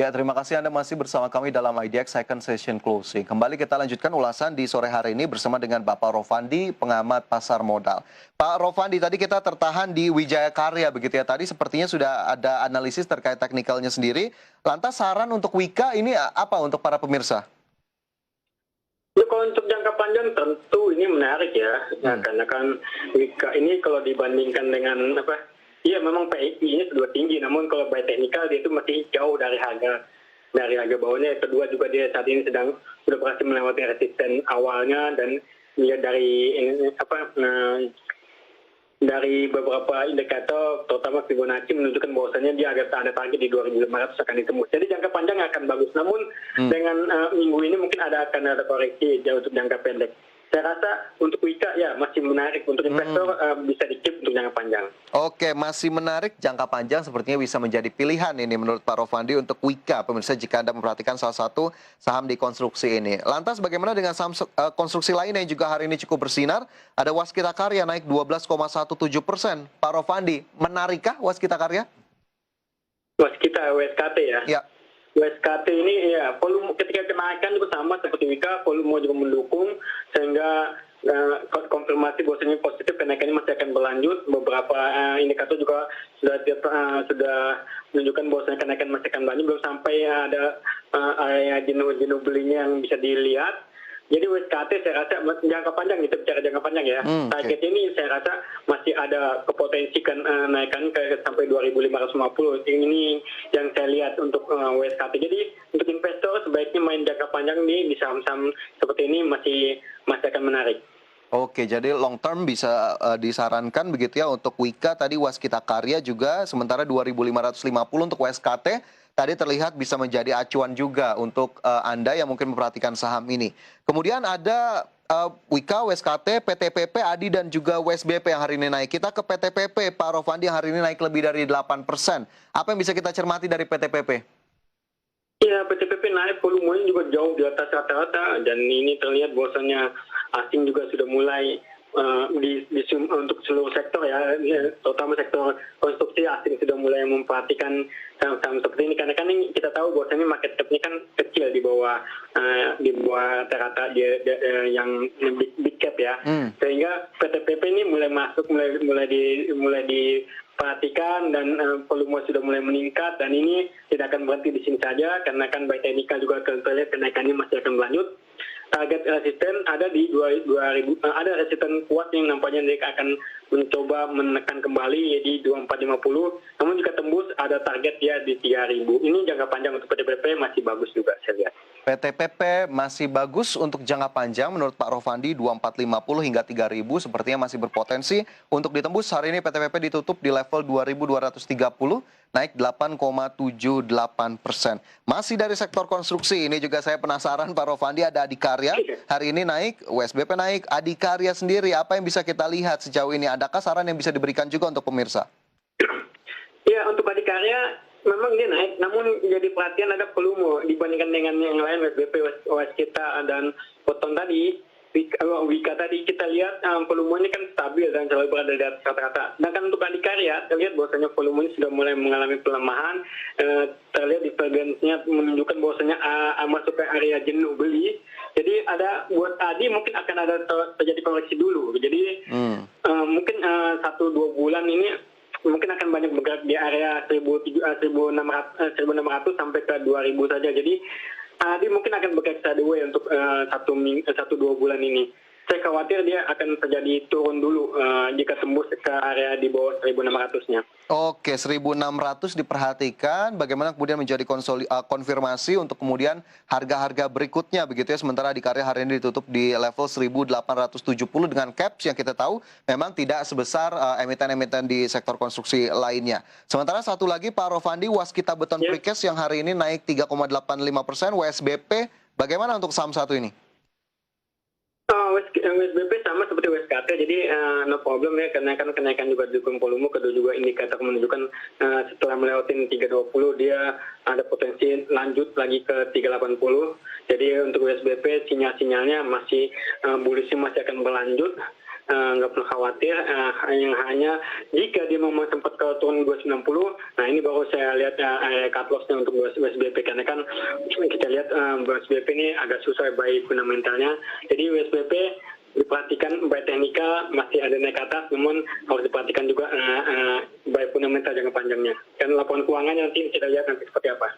Ya, terima kasih Anda masih bersama kami dalam IDX Second Session Closing. Kembali kita lanjutkan ulasan di sore hari ini bersama dengan Bapak Rofandi, pengamat pasar modal. Pak Rofandi, tadi kita tertahan di Wijaya Karya begitu ya. Tadi sepertinya sudah ada analisis terkait teknikalnya sendiri. Lantas saran untuk Wika ini apa untuk para pemirsa? Ya, kalau untuk jangka panjang tentu ini menarik ya, karena kan Wika ini kalau dibandingkan dengan iya memang PI-nya sudah tinggi, namun kalau by teknikal dia itu masih jauh dari harga bawahnya. Kedua juga dia saat ini sudah berhasil melewati resisten awalnya dan dia dari beberapa indikator, terutama Fibonacci menunjukkan bahwasannya dia ada target di 2.500 akan ditembus. Jadi jangka panjang akan bagus. Namun dengan minggu ini mungkin akan ada koreksi untuk jangka pendek. Saya rasa untuk Wika ya masih menarik untuk investor, bisa di-keep untuk jangka panjang. Oke, masih menarik jangka panjang sepertinya bisa menjadi pilihan ini menurut Pak Rofandi untuk Wika. Pemirsa, jika Anda memperhatikan salah satu saham di konstruksi ini. Lantas bagaimana dengan saham konstruksi lain yang juga hari ini cukup bersinar? Ada Waskita Karya naik 12,17%. Pak Rofandi, menarikkah Waskita Karya? Waskita, WSKT ya? Ya. WSKT ini ya volume ketika kenaikan juga sama seperti Wika, volume juga mendukung sehingga konfirmasi bahwasanya positif kenaikannya masih akan berlanjut. Beberapa indikator juga sudah menunjukkan bahwasanya kenaikan masih akan berlanjut, belum sampai ada area jenuh belinya yang bisa dilihat. Jadi WSKT saya rasa jangka panjang, kita bicara jangka panjang ya. Target ini saya rasa masih ada kepotensi naikkan sampai 2.550. Ini yang saya lihat untuk WSKT. Jadi untuk investor sebaiknya main jangka panjang di saham-saham seperti ini masih akan menarik. Oke, jadi long term bisa disarankan begitu ya untuk Wika, tadi Waskita Karya juga, sementara 2.550 untuk WSKT. Tadi terlihat bisa menjadi acuan juga untuk Anda yang mungkin memperhatikan saham ini. Kemudian ada Wika, WSKT, PTPP, ADI, dan juga WSBP yang hari ini naik. Kita ke PTPP, Pak Rofandi, yang hari ini naik lebih dari 8%. Apa yang bisa kita cermati dari PTPP? Ya, PTPP naik, volumenya juga jauh di atas rata-rata, dan ini terlihat bahwasanya asing juga sudah mulai untuk seluruh sektor ya, terutama sektor konstruksi, asing sudah mulai memperhatikan saham-saham seperti ini, karena kan kita tahu bahwasanya market cap-nya kan kecil di bawah rata-rata yang big cap ya, sehingga PTPP ini mulai masuk, mulai diperhatikan, dan volume sudah mulai meningkat, dan ini tidak akan berhenti di sini saja karena kan by technical juga kita lihat kenaikannya masih akan berlanjut. Target resisten ada di 2000, ada resisten kuat yang nampaknya dia akan mencoba menekan kembali di 2450, namun jika tembus ada target ya di 3000. Ini jangka panjang untuk PTPP masih bagus juga saya lihat. PTPP masih bagus untuk jangka panjang menurut Pak Rofandi, 2450 hingga 3000 sepertinya masih berpotensi untuk ditembus. Hari ini PTPP ditutup di level 2230, naik 8,78%. Masih dari sektor konstruksi, ini juga saya penasaran Pak Rofandi, ada Adikarya, hari ini naik, WSBP naik, Adikarya sendiri, apa yang bisa kita lihat sejauh ini? Adakah saran yang bisa diberikan juga untuk pemirsa? Ya, untuk Adikarya memang dia naik, namun jadi perhatian ada volume dibandingkan dengan yang lain, WSBP, Waskita, dan Poton tadi. Wika tadi kita lihat volumenya kan stabil dan selalu berada di atas rata-rata. Sedangkan untuk Adikarya, kita lihat bahwasanya volumenya sudah mulai mengalami pelemahan. Terlihat divergensinya menunjukkan bahwasanya masuk ke area jenuh beli. Jadi ada buat Adi mungkin akan ada terjadi koreksi dulu. Jadi mungkin 1-2 bulan ini mungkin akan banyak bergerak di area 1.600 sampai ke 2.000 saja. Jadi Adi mungkin akan bergerak sideways untuk 1-2 bulan ini. Saya khawatir dia akan terjadi turun dulu jika tembus ke area di bawah 1.600-nya. Oke, 1.600 diperhatikan. Bagaimana kemudian menjadi konfirmasi untuk kemudian harga-harga berikutnya begitu ya. Sementara Adikarya hari ini ditutup di level 1.870 dengan caps yang kita tahu memang tidak sebesar emiten-emiten di sektor konstruksi lainnya. Sementara satu lagi Pak Rofandi, Waskita Beton Precast yang hari ini naik 3,85%, WSBP. Bagaimana untuk saham satu ini? WSBP sama seperti WSKT, jadi no problem ya, karena kan kenaikan juga didukung volume. Kedua juga indikator menunjukkan setelah melewatin 320 dia ada potensi lanjut lagi ke 380. Jadi untuk WSBP sinyal-sinyalnya masih bullish, masih akan berlanjut. nggak perlu khawatir, yang hanya jika dia memang sempat ke turun 290, nah ini baru saya lihat cut loss-nya untuk USBP, karena kan kita lihat USBP ini agak susah buy fundamentalnya, jadi USBP diperhatikan buy teknikal masih ada naik ke atas, namun harus diperhatikan juga buy fundamental jangka panjangnya. Dan laporan keuangannya nanti kita lihat nanti seperti apa.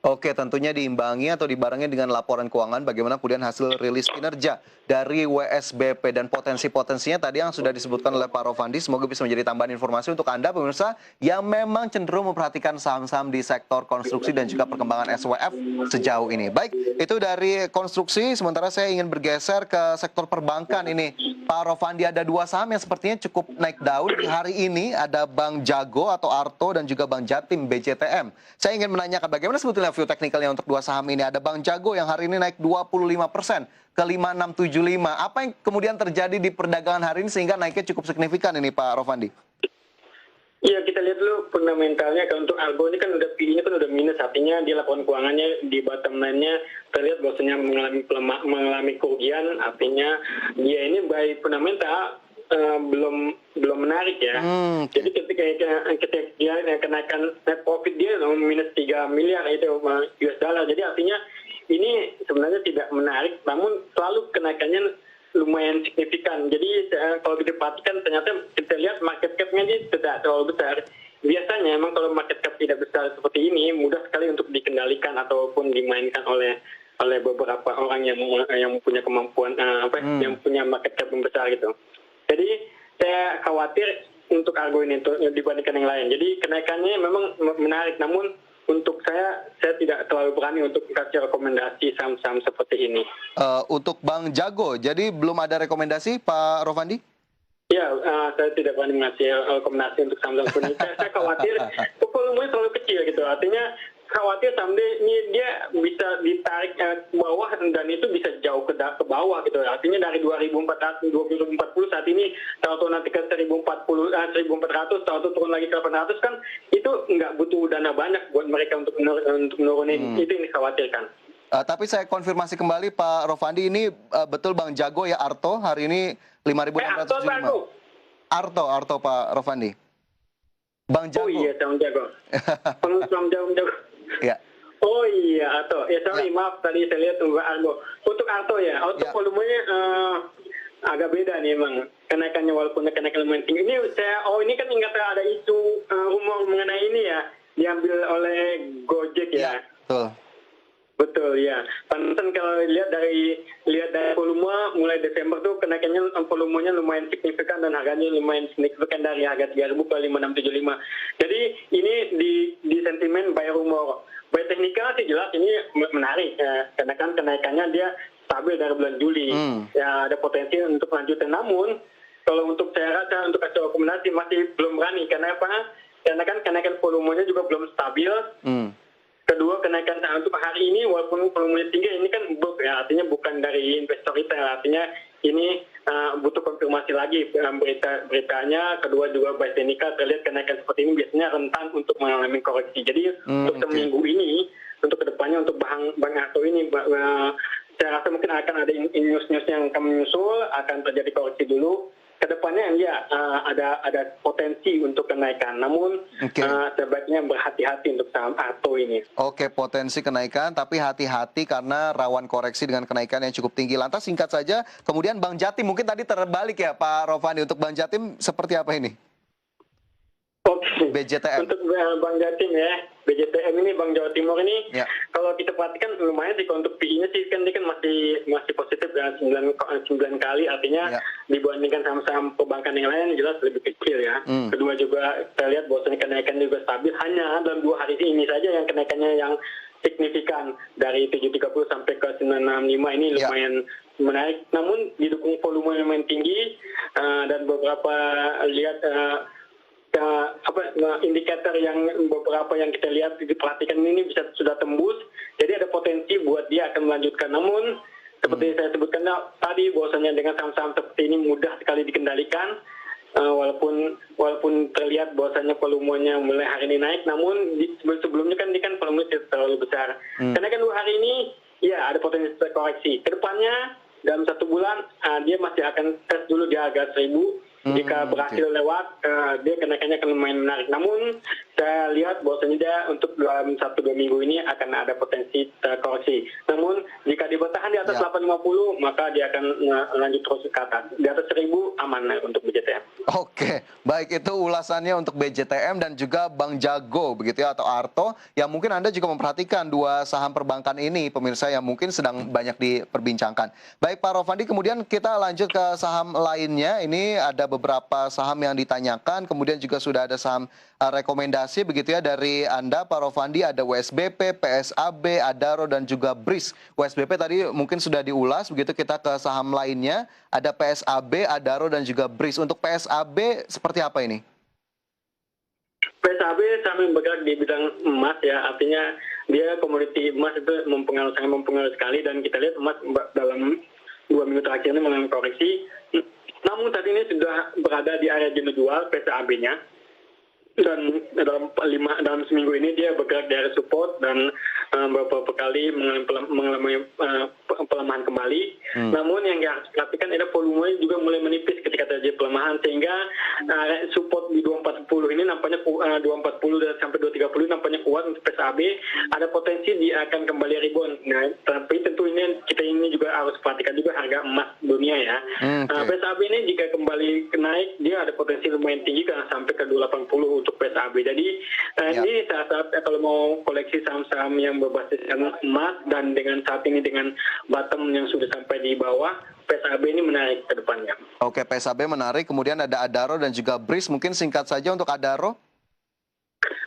Oke, tentunya diimbangi atau dibarengi dengan laporan keuangan bagaimana kemudian hasil rilis kinerja dari WSBP dan potensi-potensinya tadi yang sudah disebutkan oleh Pak Rofandi. Semoga bisa menjadi tambahan informasi untuk Anda pemirsa yang memang cenderung memperhatikan saham-saham di sektor konstruksi dan juga perkembangan SWF sejauh ini. Baik, itu dari konstruksi, sementara saya ingin bergeser ke sektor perbankan ini. Pak Rofandi, ada dua saham yang sepertinya cukup naik daun di hari ini, ada Bank Jago atau Arto dan juga Bank Jatim BJTM. Saya ingin menanyakan bagaimana sebetulnya view teknikalnya untuk dua saham ini. Ada Bank Jago yang hari ini naik 25% ke 5675. Apa yang kemudian terjadi di perdagangan hari ini sehingga naiknya cukup signifikan ini Pak Rofandi? Iya, kita lihat dulu fundamentalnya. Kalau untuk Argo ini kan udah PI-nya kan udah minus, artinya di laporan keuangannya di bottom line-nya terlihat bahwasanya mengalami kerugian, artinya dia ini by fundamental belum menarik ya. Jadi ketika dia kenaikan net profit dia minus 3 miliar itu US dollar. Jadi artinya ini sebenarnya tidak menarik, namun selalu kenaikannya lumayan signifikan. Jadi kalau kita perhatikan ternyata kita lihat market cap-nya ini tidak terlalu besar. Biasanya memang kalau market cap tidak besar seperti ini mudah sekali untuk dikendalikan ataupun dimainkan oleh beberapa orang yang punya kemampuan yang punya market cap yang besar gitu. Jadi saya khawatir untuk Argo ini dibandingkan yang lain. Jadi kenaikannya memang menarik, namun untuk saya tidak terlalu berani untuk kasih rekomendasi saham-saham seperti ini. Untuk Bank Jago, jadi belum ada rekomendasi Pak Rofandi? Ya, saya tidak berani mengasih rekomendasi untuk saham-saham ini. Saya khawatir volumenya terlalu kecil gitu. Artinya khawatir saham ini dia bisa ditarik ke bawah dan itu bisa jauh ke bawah gitu. Artinya dari 2040 saat ini tahu nanti ke 1400, tahu turun lagi ke 800 kan itu nggak butuh dana banyak buat mereka untuk menurunin. Itu yang dikhawatirkan. Tapi saya konfirmasi kembali Pak Rofandi, ini betul Bang Jago ya Arto hari ini 5.675. Arto Pak Rofandi. Bang Jago. Oh iya, Bang Jago. Bang Jago. Ya. Oh iya, Arto. Ya sorry, maaf tadi saya lihat Arto. Untuk Arto ya, volumenya agak beda nih emang. Kenaikannya walaupun kenaikan lumayan tinggi. Ini kan ingat ada isu rumor mengenai ini ya, diambil oleh Gojek ya. Betul. Betul ya. Pantesan kalau lihat dari volume mulai Desember tuh kenaikannya volumenya lumayan signifikan dan harganya lumayan signifikan dari harga 3.000 ke 5.675. Jadi ini di sentimen buy rumor. Buy teknikal sih jelas ini menarik karena kan kenaikannya dia stabil dari bulan Juli. Ya ada potensi untuk lanjutan, namun kalau untuk saya rasa untuk kasih rekomendasi masih belum berani. Karena apa? Karena kan kenaikan volumenya juga belum stabil. Kedua, kenaikan untuk hari ini walaupun volumenya tinggi ini kan book ya, artinya bukan dari investor retail, artinya ini butuh konfirmasi lagi beritanya. Kedua juga buy teknikal terlihat kenaikan seperti ini biasanya rentan untuk mengalami koreksi. Jadi untuk seminggu ini, untuk kedepannya untuk Bank Arto ini saya rasa mungkin akan ada news-news yang akan menyusul, akan terjadi koreksi dulu. Kedepannya ya ada potensi untuk kenaikan, namun sebaiknya berhati-hati untuk saham Arto ini. Oke, potensi kenaikan, tapi hati-hati karena rawan koreksi dengan kenaikan yang cukup tinggi. Lantas singkat saja, kemudian Bank Jatim mungkin tadi terbalik ya Pak Rofandi, untuk Bank Jatim seperti apa ini? BJTM. Untuk Bank Jatim ya, BJTM ini Bank Jawa Timur ini, kalau kita perhatikan lumayan sih untuk PI-nya sih kan dia kan masih positif dengan 9 kali, artinya dibandingkan saham-saham perbankan yang lain jelas lebih kecil ya. Kedua juga kita lihat bahwasanya kenaikan juga stabil, hanya dalam 2 hari ini saja yang kenaikannya yang signifikan dari 730 sampai ke 965 ini lumayan menarik, namun didukung volume yang lumayan tinggi dan beberapa lihat indikator yang beberapa yang kita lihat diperhatikan ini sudah tembus, jadi ada potensi buat dia akan melanjutkan. Namun seperti saya sebutkan tadi bahwasanya dengan saham-saham seperti ini mudah sekali dikendalikan, walaupun terlihat bahwasanya volumenya mulai hari ini naik, namun sebelumnya kan ini kan volumenya tidak terlalu besar. Karena kan 2 hari ini ya ada potensi koreksi. Kedepannya dalam 1 bulan dia masih akan tes dulu di harga 1.000. Jika berhasil lewat, dia kenaikannya akan lumayan menarik. Namun saya lihat bahwasanya dia untuk dalam 1-2 minggu ini akan ada potensi koreksi. Namun jika dia bertahan di atas 850, maka dia akan lanjut terus ke atas. Di atas 1.000 aman untuk BJTM. Oke, baik, itu ulasannya untuk BJTM dan juga Bank Jago begitu ya, atau Arto, yang mungkin Anda juga memperhatikan dua saham perbankan ini, pemirsa, yang mungkin sedang banyak diperbincangkan. Baik Pak Rofandi, kemudian kita lanjut ke saham lainnya. Ini ada beberapa saham yang ditanyakan, kemudian juga sudah ada saham rekomendasi begitu ya dari Anda Pak Rofandi. Ada WSBP, PSAB, Adaro dan juga BRIS. WSBP tadi mungkin sudah diulas begitu, kita ke saham lainnya. Ada PSAB, Adaro dan juga BRIS. Untuk PSAB seperti apa ini? PSAB sambil bergerak di bidang emas ya, artinya dia komoditi emas itu sangat mempengaruhi sekali, dan kita lihat emas dalam 2 minggu terakhir ini mengalami koreksi. Namun saat ini sudah berada di area jenuh jual PSAB-nya, dan dalam seminggu ini dia bergerak dari support dan beberapa kali mengalami pelemahan kembali. Namun yang harus diperhatikan adalah volumenya juga mulai menipis ketika terjadi pelemahan, sehingga support di 240 ini nampaknya 240 dan sampai 230 nampaknya kuat untuk PSAB. Ada potensi dia akan kembali rebound. Nah, tapi tentu kita ini juga harus perhatikan juga harga emas dunia ya. PSAB ini jika kembali naik, dia ada potensi lumayan tinggi karena sampai ke 280 untuk PSAB. Jadi ini saat kalau mau koleksi saham-saham yang berbasis emas dan dengan saat ini dengan bottom yang sudah sampai di bawah, PSAB ini menarik ke depannya. Oke, PSAB menarik. Kemudian ada Adaro dan juga BRIS. Mungkin singkat saja untuk Adaro.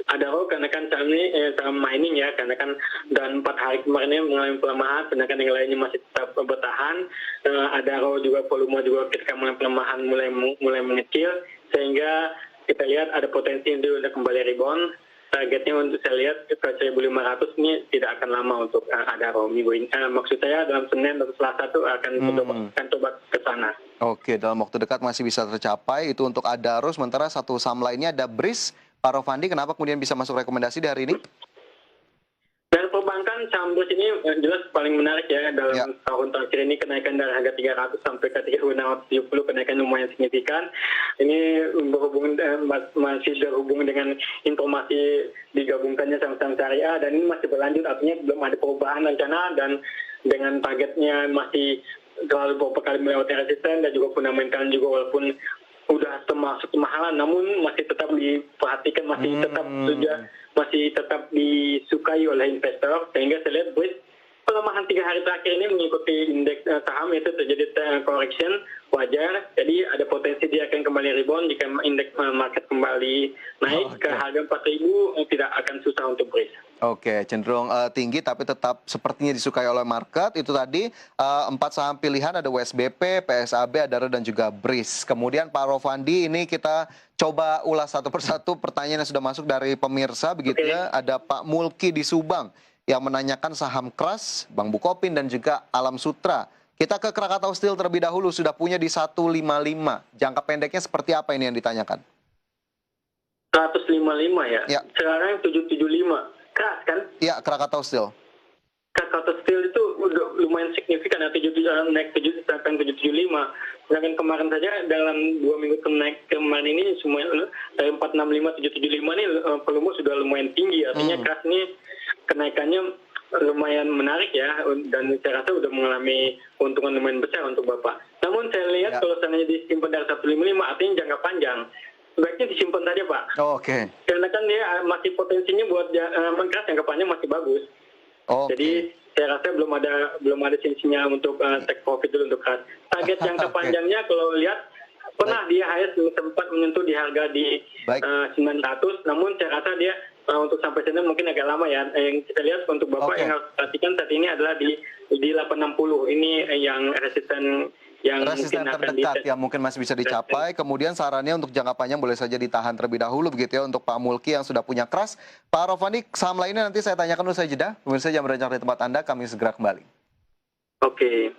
Adaro karena kan saham ini saham mining ya, karena kan dan 4 hari kemarin ini mengalami pelemahan, sedangkan yang lainnya masih tetap bertahan. Adaro juga volume juga ketika mengalami pelemahan mulai mengecil, sehingga kita lihat ada potensi untuk kembali rebound. Targetnya untuk saya lihat ke 1.500 ini tidak akan lama untuk Adaro minggu ini. Maksud saya dalam Senin dan Selasa itu akan coba ke sana. Oke, dalam waktu dekat masih bisa tercapai. Itu untuk Adaro. Sementara satu saham lainnya ada BRIS. Pak Rofandi, kenapa kemudian bisa masuk rekomendasi di hari ini? Dari perbankan, saham BRIS ini jelas paling menarik ya dalam tahun terakhir ini. Kenaikan dari harga 300 sampai ke 3.670, kenaikan lumayan signifikan. Ini masih berhubung dengan informasi digabungkannya saham-saham syariah, dan ini masih berlanjut, artinya belum ada perubahan rencana, dan dengan targetnya masih terlalu beberapa kali melewati resisten, dan juga fundamental juga walaupun udah termasuk kemahalan, namun masih tetap diperhatikan, masih tetap disukai oleh investor, sehingga saya lihat BRIS pelemahan 3 hari terakhir ini mengikuti indeks saham itu terjadi correction wajar, jadi ada potensi dia akan kembali rebound jika indeks market kembali naik ke harga 4.000, tidak akan susah untuk BRIS. Oke, cenderung tinggi tapi tetap sepertinya disukai oleh market. Itu tadi 4 saham pilihan, ada WSBP, PSAB, Adaro dan juga BRIS. Kemudian Pak Rofandi, ini kita coba ulas satu persatu pertanyaan yang sudah masuk dari pemirsa begitu ya. Ada Pak Mulki di Subang yang menanyakan saham KRAS, Bank Bukopin dan juga Alam Sutra. Kita ke Krakatau Steel terlebih dahulu, sudah punya di 155. Jangka pendeknya seperti apa ini yang ditanyakan? 155 ya? Sekarang 775. Keras kan? Iya, Krakatau Steel. Krakatau Steel itu udah lumayan signifikan, naik 7 sampai 775. Sedangkan kemarin saja dalam 2 minggu kemarin ini semua dari 465 775 ini volume sudah lumayan tinggi. Artinya keras ini kenaikannya lumayan menarik ya, dan saya rasa sudah mengalami keuntungan lumayan besar untuk Bapak. Namun saya lihat kalau seandainya disimpan dari 155 artinya jangka panjang. Sebaiknya disimpan saja Pak. Oke. Karena kan dia masih potensinya buat mengkeras, jangka panjang masih bagus. Jadi saya rasa belum ada sinyal untuk take profit dulu untuk keras. Target jangka panjangnya kalau lihat pernah dia sempat menyentuh di harga di 900, namun saya rasa dia untuk sampai sana mungkin agak lama ya. Yang kita lihat untuk Bapak yang harus perhatikan saat ini adalah di 860. Ini yang resisten terdekat yang mungkin masih bisa dicapai. Kemudian sarannya untuk jangka panjang boleh saja ditahan terlebih dahulu begitu ya untuk Pak Mulki yang sudah punya KRAS. Pak Rofandi, saham lainnya nanti saya tanyakan usai jeda. Pemirsa jangan beranjak di tempat Anda, kami segera kembali. Oke.